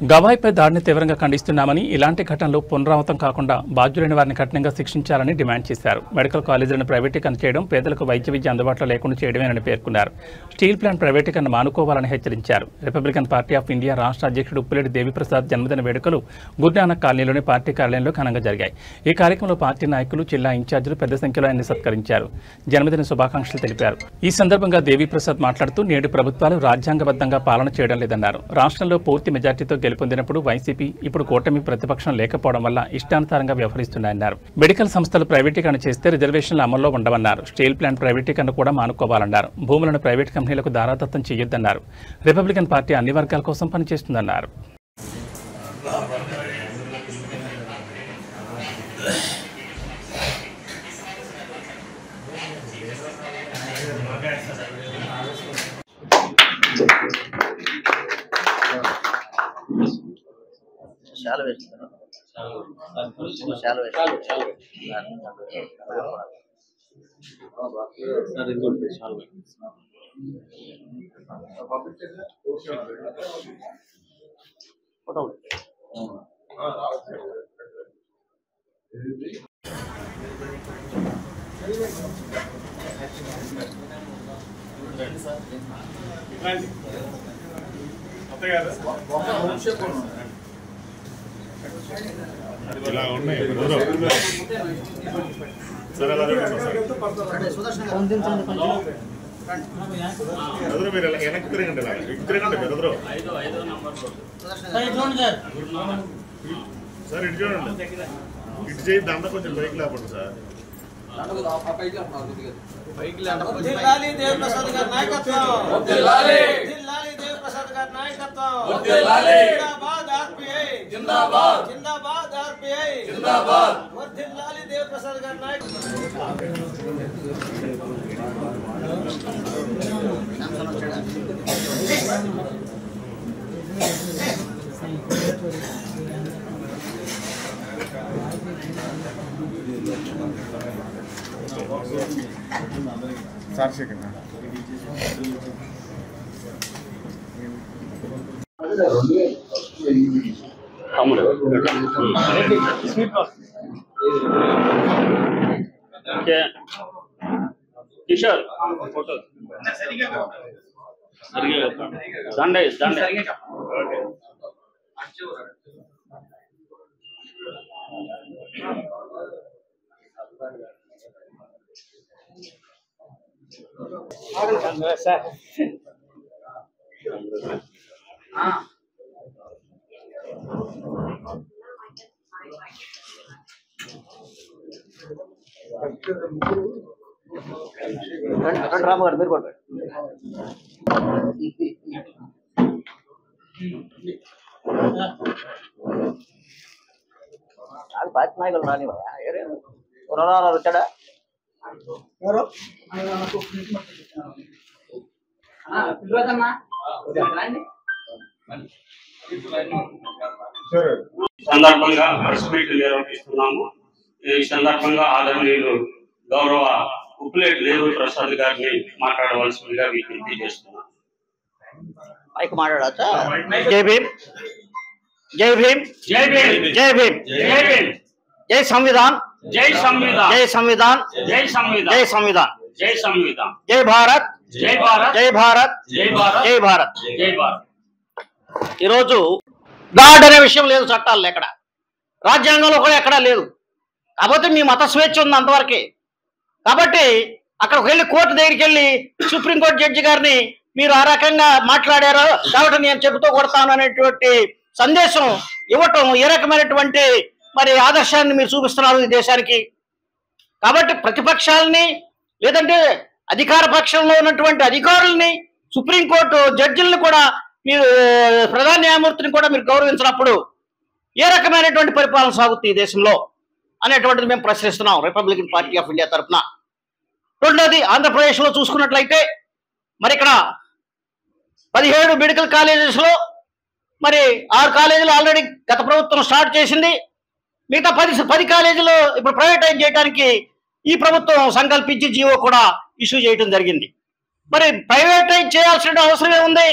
గవాయిపై దాడిని తీవ్రంగా ఖండిస్తున్నామని, ఇలాంటి ఘటనలు పునరావృతం కాకుండా బాధ్యులైన వారిని కఠినంగా శిక్షించాలని డిమాండ్ చేశారు. మెడికల్ కాలేజీలను ప్రైవేటీకరణ చేయడం, పేదలకు వైద్య విద్య అందుబాటులో లేకుండా చేయడమేనని పేర్కొన్నారు. స్టీల్ ప్లాంట్ ప్రైవేటీకరణ మానుకోవాలని హెచ్చరించారు. రిపబ్లికన్ పార్టీ ఆఫ్ ఇండియా రాష్ట్ర అధ్యక్షుడు ఉప్పిరెడ్డి దేవిప్రసాద్ జన్మదిన వేడుకలు గురునానక్ కాలనీలోని పార్టీ కార్యాలయంలో ఘనంగా జరిగాయి. ఈ కార్యక్రమంలో పార్టీ నాయకులు, జిల్లా ఇన్ఛార్జీలు పెద్ద సంఖ్యలో ఆయన్ని సత్కరించారు. జన్మదిన శుభాకాంక్షలు తెలిపారు. ఈ సందర్భంగా దేవిప్రసాద్ మాట్లాడుతూ, నేడు ప్రభుత్వాలు రాజ్యాంగబద్ధంగా పాలన చేయడం లేదన్నారు. రాష్ట్రంలో పూర్తి మెజార్టీతో గెలుపొందినప్పుడు వైసీపీ, ఇప్పుడు కూటమి ప్రతిపక్షం లేకపోవడం వల్ల ఇష్టానుసారంగా వ్యవహరిస్తున్నాయన్నారు. మెడికల్ సంస్థలు ప్రైవేటీకరణ చేస్తే రిజర్వేషన్లు అమల్లో ఉండవన్నారు. స్టీల్ ప్లాంట్ ప్రైవేటీకరణ కూడా మానుకోవాలన్నారు. భూములను ప్రైవేట్ కంపెనీలకు దారాదత్తం చేయొద్దన్నారు. రిపబ్లికన్ పార్టీ అన్ని వర్గాల కోసం పనిచేస్తుందన్నారు. చాలా వేస్తాను ఇలా ఉన్నాయి మీరు వెనక్కి తిరగండి, బెదరు సార్. ఇటు చూడండి, ఇటు చేయి, దాంట్లో కొంచెం బైక్ లేపండి sir. Sir second Kishore photo దండే దండే సార్ రాము గారు మీరు కొట్టారు. అది పార్టీ నాయకులు రాని వచ్చాడా? సందర్భంగా ప్రెస్ మీట్ నిర్వహిస్తున్నాము. ఈ సందర్భంగా ఆదరణీయులు గౌరవ ఉప్పిరెడ్డి దేవిప్రసాద్ గారిని మాట్లాడవలసిందిగా విజ్ఞప్తి చేస్తున్నాను. మైక్ మాట్లాడచ్చా? జై భీమ్, జై భీమ్, జై భీమ్, జై భీమ్, జై భీమ్, జై సంవిధాన్, జై సంవిధాన్, జై సంవిధాన్, జై సంవిధాన్, జై సంవిధాన్, జై సంవిధాన్, జై భారత్, జై భారత్, జై భారత్, జై భారత్, జై భారత్, జై భారత్. ఈరోజు గాడ్ అనే విషయం లేదు చట్టాలు ఎక్కడ, రాజ్యాంగంలో కూడా ఎక్కడా లేదు. కాకపోతే మీ మత స్వేచ్ఛ ఉంది అంతవరకే. కాబట్టి అక్కడికి వెళ్ళి కోర్టు దగ్గరికి వెళ్ళి సుప్రీంకోర్టు జడ్జి గారిని మీరు ఆ రకంగా మాట్లాడారు కాబట్టి నేను చెబుతూ కొడతాను అనేటువంటి సందేశం ఇవ్వటం ఏ రకమైనటువంటి మరి ఆదర్శాన్ని మీరు చూపిస్తున్నారు ఈ దేశానికి. కాబట్టి ప్రతిపక్షాలని లేదంటే అధికార పక్షంలో ఉన్నటువంటి అధికారుల్ని, సుప్రీంకోర్టు జడ్జిల్ని కూడా మీరు, ప్రధాన న్యాయమూర్తిని కూడా మీరు గౌరవించినప్పుడు ఏ రకమైనటువంటి పరిపాలన సాగుతుంది ఈ దేశంలో అనేటువంటిది మేము ప్రశ్నిస్తున్నాం రిపబ్లికన్ పార్టీ ఆఫ్ ఇండియా తరఫున. రెండోది, ఆంధ్రప్రదేశ్లో చూసుకున్నట్లయితే మరి ఇక్కడ 17 మెడికల్ కాలేజెస్లో మరి 6 కాలేజీలు ఆల్రెడీ గత ప్రభుత్వం స్టార్ట్ చేసింది. మిగతా 10 కాలేజీలు ఇప్పుడు ప్రైవేటైజ్ చేయడానికి ఈ ప్రభుత్వం సంకల్పించి జీవో కూడా ఇష్యూ చేయడం జరిగింది. మరి ప్రైవేటైజ్ చేయాల్సిన అవసరం ఏముంది?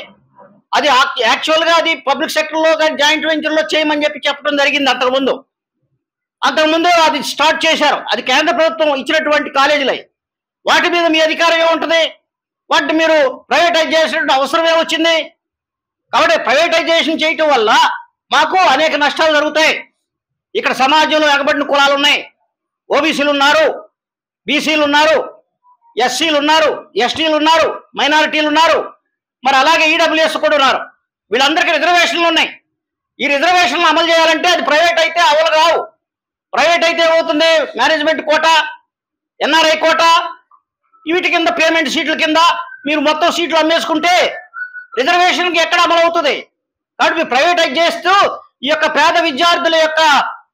అది యాక్చువల్గా అది పబ్లిక్ సెక్టర్లో కానీ జాయింట్ వెంచర్లో చేయమని చెప్పడం జరిగింది అంతకుముందు అది స్టార్ట్ చేశారు. అది కేంద్ర ప్రభుత్వం ఇచ్చినటువంటి కాలేజీలు. వాటి మీద మీ అధికారం ఏముంటుంది? వాటిని మీరు ప్రైవేటైజ్ చేసినటువంటి అవసరం ఏమొచ్చింది? కాబట్టి ప్రైవేటైజేషన్ చేయటం వల్ల మాకు అనేక నష్టాలు జరుగుతాయి. ఇక్కడ సమాజంలో ఎగబడిన కులాలు ఉన్నాయి, ఓబీసీలు ఉన్నారు, బీసీలు ఉన్నారు, ఎస్సీలు ఉన్నారు, ఎస్టీలు ఉన్నారు, మైనారిటీలు ఉన్నారు, మరి అలాగే ఈడబ్ల్యూఎస్ కూడా ఉన్నారు. వీళ్ళందరికీ రిజర్వేషన్లు ఉన్నాయి. ఈ రిజర్వేషన్లు అమలు చేయాలంటే అది ప్రైవేట్ అయితే అమలు కావు. ప్రైవేట్ అయితే ఏమవుతుంది? మేనేజ్మెంట్ కోటా, ఎన్ఆర్ఐ కోటా, వీటి కింద పేమెంట్ సీట్ల కింద మీరు మొత్తం సీట్లు అమ్మేసుకుంటే రిజర్వేషన్కి ఎక్కడ అమలు అవుతుంది? కాబట్టి మీరు ప్రైవేటైజ్ చేస్తూ ఈ యొక్క పేద విద్యార్థుల యొక్క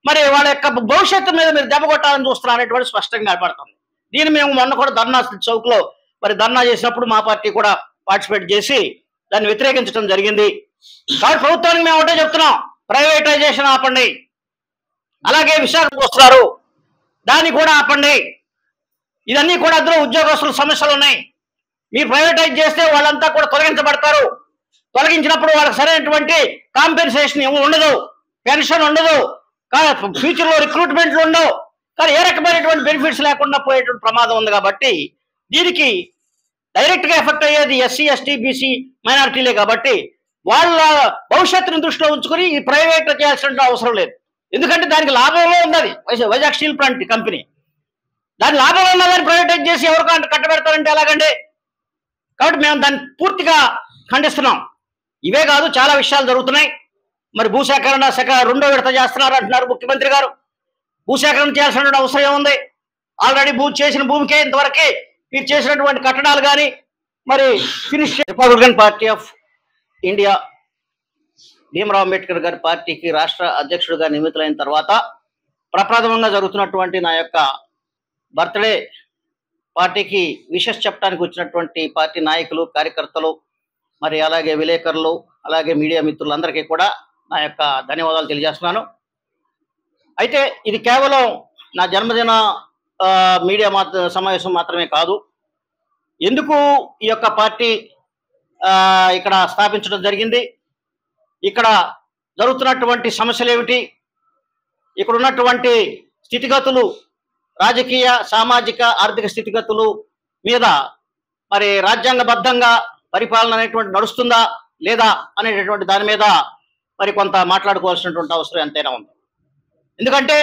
మరి వాళ్ళ యొక్క భవిష్యత్తు మీద మీరు దెబ్బ కొట్టాలని చూస్తున్నారు అనేటువంటి స్పష్టంగా కనపడుతుంది. దీన్ని మేము మొన్న కూడా ధర్నా చౌక్లో మరి ధర్నా చేసినప్పుడు మా పార్టీ కూడా పార్టిసిపేట్ చేసి దాన్ని వ్యతిరేకించడం జరిగింది. కాబట్టి ప్రభుత్వానికి మేము ఒకటే చెప్తున్నాం, ప్రైవేటైజేషన్ ఆపండి. అలాగే విశాఖకు వస్తున్నారు, దాన్ని కూడా ఆపండి. ఇవన్నీ కూడా అందులో ఉద్యోగస్తుల సమస్యలు ఉన్నాయి. మీరు ప్రైవేటైజ్ చేస్తే వాళ్ళంతా కూడా తొలగించబడతారు. తొలగించినప్పుడు వాళ్ళకి సరైనటువంటి కాంపెన్సేషన్ ఉండదు, పెన్షన్ ఉండదు, ఫ్యూచర్లో రిక్రూట్మెంట్లు ఉండవు. కానీ ఏ రకమైనటువంటి బెనిఫిట్స్ లేకుండా పోయేటువంటి ప్రమాదం ఉంది. కాబట్టి దీనికి డైరెక్ట్గా ఎఫెక్ట్ అయ్యేది ఎస్సీ, ఎస్టీ, బీసీ, మైనారిటీలే. కాబట్టి వాళ్ళ భవిష్యత్తును దృష్టిలో ఉంచుకొని ఈ ప్రైవేట్ చేయాల్సిన అవసరం లేదు. ఎందుకంటే దానికి లాభంలో ఉన్నది వైజాగ్ స్టీల్ ప్లాంట్ కంపెనీ. దాని లాభంలో ఉన్నదాన్ని ప్రైవేటైజ్ చేసి ఎవరికో కట్టబెడతారంటే ఎలాగండి? కాబట్టి మేము దాన్ని పూర్తిగా ఖండిస్తున్నాం. ఇవే కాదు, చాలా విషయాలు జరుగుతున్నాయి. మరి భూసేకరణ రెండో విడత చేస్తున్నారు అంటున్నారు ముఖ్యమంత్రి గారు. భూసేకరణ చేయాల్సిన అవసరం ఏముంది? ఆల్రెడీ చేసిన భూమికే ఇంతవరకే మీరు చేసినటువంటి కట్టడాలు కానీ మరి finish. Republican party of India Bhimarao Ambedkar గారి పార్టీకి రాష్ట్ర అధ్యక్షుడిగా నియమితులైన తర్వాత ప్రప్రథమంగా జరుగుతున్నటువంటి నా యొక్క బర్త్డే పార్టీకి విషెస్ చెప్పడానికి వచ్చినటువంటి పార్టీ నాయకులు, కార్యకర్తలు, మరి అలాగే విలేకరులు, అలాగే మీడియా మిత్రులందరికీ కూడా నా యొక్క ధన్యవాదాలు తెలియజేస్తున్నాను. అయితే ఇది కేవలం నా జన్మదిన మీడియా సమావేశం మాత్రమే కాదు. ఎందుకు ఈ యొక్క పార్టీ ఇక్కడ స్థాపించడం జరిగింది, ఇక్కడ జరుగుతున్నటువంటి సమస్యలు ఏమిటి, ఇక్కడ ఉన్నటువంటి స్థితిగతులు, రాజకీయ, సామాజిక, ఆర్థిక స్థితిగతులు మీద మరి రాజ్యాంగబద్ధంగా పరిపాలన అనేటువంటి నడుస్తుందా లేదా అనేటటువంటి దాని మీద మరి కొంత మాట్లాడుకోవాల్సినటువంటి అవసరం ఎంతైనా ఉంది. ఎందుకంటే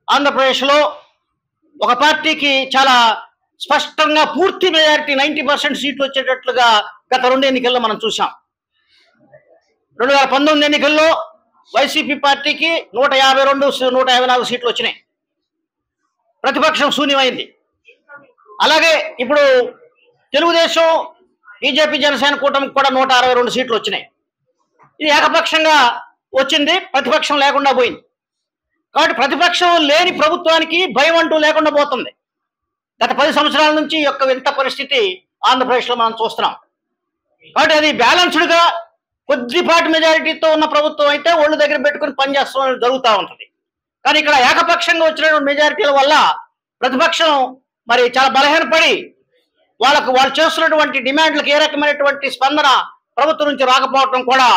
ఆంధ్రప్రదేశ్లో ఒక పార్టీకి చాలా స్పష్టంగా పూర్తి మెజారిటీ 90% సీట్లు వచ్చేటట్లుగా గత 2 ఎన్నికల్లో మనం చూసాం. 2019 ఎన్నికల్లో వైసీపీ పార్టీకి 152, 154 సీట్లు వచ్చినాయి. ప్రతిపక్షం శూన్యమైంది. అలాగే ఇప్పుడు తెలుగుదేశం, బీజేపీ, జనసేన కూటమికి కూడా 162 సీట్లు వచ్చినాయి. ఇది ఏకపక్షంగా వచ్చింది, ప్రతిపక్షం లేకుండా పోయింది. కాబట్టి ప్రతిపక్షం లేని ప్రభుత్వానికి భయం అంటూ లేకుండా పోతుంది. గత 10 సంవత్సరాల నుంచి ఈ యొక్క వింత పరిస్థితి ఆంధ్రప్రదేశ్లో మనం చూస్తున్నాం. కాబట్టి అది బ్యాలెన్స్డ్గా కొద్దిపాటి మెజారిటీతో ఉన్న ప్రభుత్వం అయితే ఒళ్ళు దగ్గర పెట్టుకుని పనిచేస్తూ జరుగుతూ ఉంటుంది. కానీ ఇక్కడ ఏకపక్షంగా వచ్చినటువంటి మెజారిటీల వల్ల ప్రతిపక్షం మరి చాలా బలహీనపడి వాళ్ళు చేస్తున్నటువంటి డిమాండ్లకు ఏ రకమైనటువంటి స్పందన ప్రభుత్వం నుంచి రాకపోవడం కూడా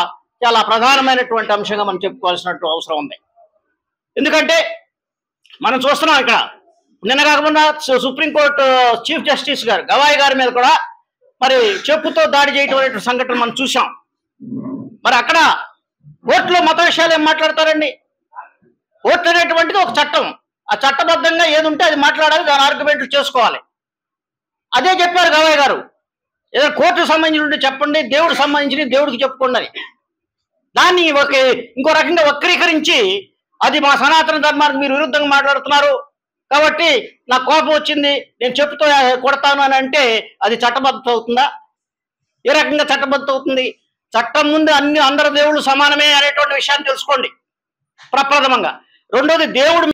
చాలా ప్రధానమైనటువంటి అంశంగా మనం చెప్పుకోవాల్సినటువంటి అవసరం ఉంది. ఎందుకంటే మనం చూస్తున్నాం ఇక్కడ నిన్న కాకుండా సుప్రీంకోర్టు చీఫ్ జస్టిస్ గారు గవాయ్ గారి మీద కూడా మరి చెప్పుతో దాడి చేయటం అనేటువంటి సంఘటన మనం చూసాం. మరి అక్కడ కోర్టులో మత విషయాలు ఏం మాట్లాడతారండి? కోర్టు అనేటువంటిది ఒక చట్టం, ఆ చట్టబద్ధంగా ఏది ఉంటే అది మాట్లాడాలి, దాని ఆర్గ్యుమెంట్లు చేసుకోవాలి. అదే చెప్పారు గవాయ్ గారు. ఏదైనా కోర్టుకు సంబంధించి చెప్పండి, దేవుడికి సంబంధించి దేవుడికి చెప్పుకోండి అని. దాన్ని ఇంకో రకంగా వక్రీకరించి అది మా సనాతన ధర్మానికి మీరు విరుద్ధంగా మాట్లాడుతున్నారు కాబట్టి నాకు కోపం వచ్చింది, నేను చెప్పుతో కొడతాను అని అంటే అది చట్టబద్ధత అవుతుందా? ఏ రకంగా చట్టబద్ధత అవుతుంది? చట్టం ముందు అందరు దేవుళ్ళు సమానమే అనేటువంటి విషయాన్ని తెలుసుకోండి ప్రప్రథమంగా. రెండోది, దేవుడు